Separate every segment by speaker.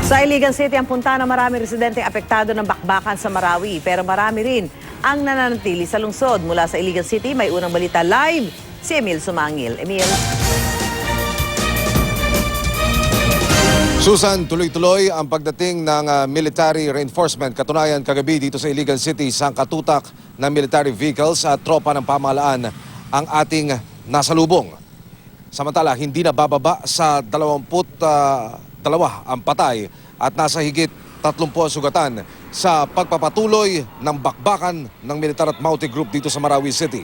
Speaker 1: Sa Iligan City ang punta ng maraming residente apektado ng bakbakan sa Marawi. Pero marami rin ang nananatili sa lungsod. Mula sa Iligan City, may unang balita live si Emil Sumangil. Emil.
Speaker 2: Susan, tuloy-tuloy ang pagdating ng military reinforcement. Katunayan kagabi dito sa Iligan City, isang katutak ng military vehicles at tropa ng pamahalaan ang ating nasalubong. Samantala, hindi na bababa sa 22 ang patay at nasa higit 30 ang sugatan sa pagpapatuloy ng bakbakan ng militar at Maute Group dito sa Marawi City.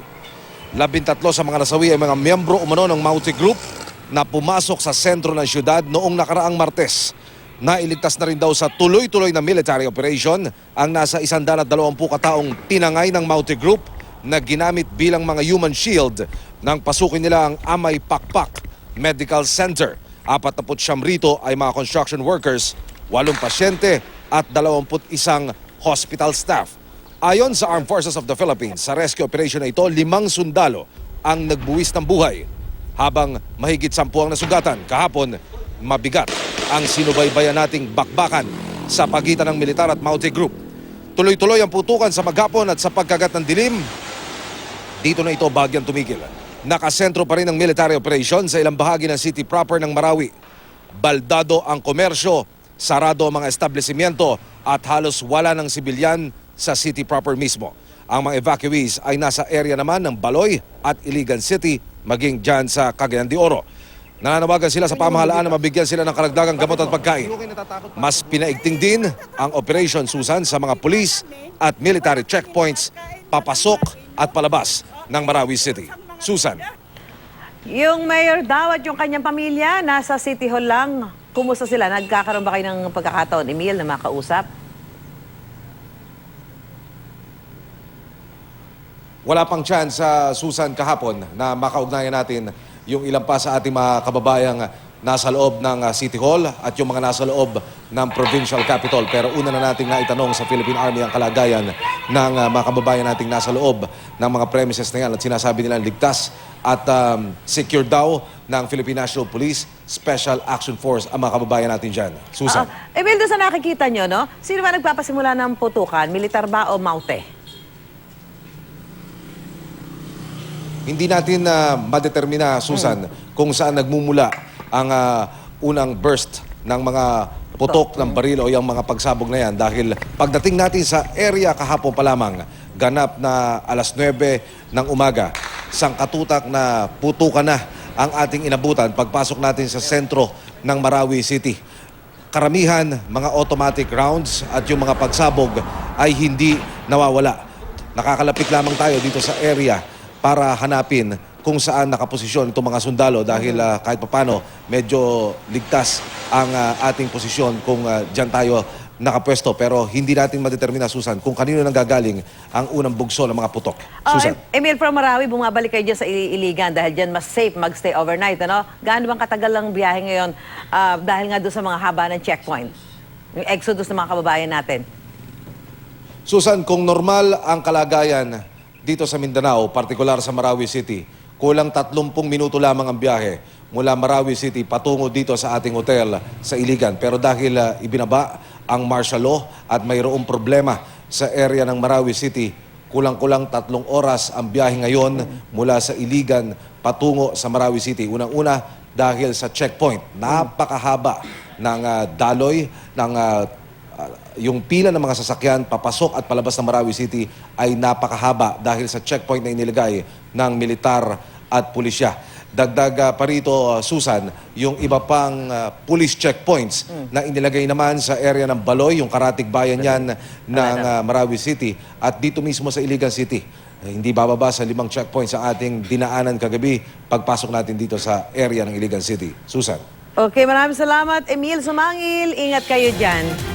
Speaker 2: 13 sa mga nasawi ay mga miyembro umano ng Maute Group na pumasok sa sentro ng syudad noong nakaraang Martes. Nailigtas na rin daw sa tuloy-tuloy na military operation ang nasa 120 kataong tinangay ng Maute Group na ginamit bilang mga human shield nang pasukin nila ang Amay Pakpak Medical Center. 49 rito ay mga construction workers, 8 pasyente at 21 hospital staff. Ayon sa Armed Forces of the Philippines, sa rescue operation na ito, 5 sundalo ang nagbuwis ng buhay. Habang mahigit 10 ang nasugatan, kahapon mabigat ang sinubaybayan nating bakbakan sa pagitan ng militar at Maute Group. Tuloy-tuloy ang putukan sa maghapon at sa pagkagat ng dilim, dito na ito bagyang tumigil. Nakasentro pa rin ang military operation sa ilang bahagi ng city proper ng Marawi. Baldado ang komersyo, sarado ang mga establishmento at halos wala ng sibilyan sa city proper mismo. Ang mga evacuees ay nasa area naman ng Baloy at Iligan City, maging dyan sa Cagayan de Oro. Nananawagan sila sa pamahalaan na mabigyan sila ng karagdagang gamot at pagkain. Mas pinaigting din ang Operation Susan sa mga pulis at military checkpoints papasok at palabas ng Marawi City. Susan.
Speaker 1: Yung mayor daw at yung kanyang pamilya nasa City Hall lang. Kumusta sila? Nagkakaroon ba kayo ng pagkakataon, Emil, na makausap?
Speaker 2: Wala pang chance sa Susan kahapon na makaugnayan natin yung ilan pa sa ating mga kababayang nasa loob ng City Hall at yung mga nasa loob ng Provincial Capital. Pero una na nating naitanong sa Philippine Army ang kalagayan ng mga kababayan nating nasa loob ng mga premises na yan at sinasabi nila ligtas at secure daw ng Philippine National Police Special Action Force ang mga kababayan natin dyan. Susan.
Speaker 1: Emil, doon sa nakikita nyo, no? Sino ba nagpapasimula ng putukan? Militar ba o Maute?
Speaker 2: Hindi natin madetermina, Susan, kung saan nagmumula ang unang burst ng mga putok ng baril o yung mga pagsabog na yan. Dahil pagdating natin sa area kahapon pa lamang, ganap na 9:00 ng umaga, sangkatutak na putukan na ang ating inabutan pagpasok natin sa sentro ng Marawi City. Karamihan, mga automatic rounds at yung mga pagsabog ay hindi nawawala. Nakakalapit lamang tayo dito sa area para hanapin kung saan nakaposisyon itong mga sundalo dahil kahit papano medyo ligtas ang ating posisyon kung dyan tayo nakapwesto. Pero hindi natin madetermina, Susan, kung kanino nanggagaling ang unang bugso ng mga putok. Susan.
Speaker 1: Emil, from Marawi, bumabalik kayo dyan sa Iligan dahil dyan mas safe magstay overnight, ano? Gaano bang katagal lang biyahe ngayon dahil nga doon sa mga haba ng checkpoint? Yung exodus ng mga kababayan natin.
Speaker 2: Susan, kung normal ang kalagayan dito sa Mindanao, partikular sa Marawi City, kulang 30 minuto lamang ang biyahe mula Marawi City patungo dito sa ating hotel sa Iligan. Pero dahil ibinaba ang martial law at mayroong problema sa area ng Marawi City, kulang-kulang 3 oras ang biyahe ngayon mula sa Iligan patungo sa Marawi City. Unang-una dahil sa checkpoint, napakahaba ng daloy ng yung pila ng mga sasakyan papasok at palabas ng Marawi City ay napakahaba dahil sa checkpoint na inilagay ng militar at pulisya. Dagdag pa rito, Susan, yung iba pang police checkpoints na inilagay naman sa area ng Baloy, yung karatig bayan yan ng Marawi City at dito mismo sa Iligan City. Hindi bababa sa 5 checkpoints ang ating dinaanan kagabi pagpasok natin dito sa area ng Iligan City. Susan.
Speaker 1: Okay, maraming salamat, Emil Sumangil. Ingat kayo dyan.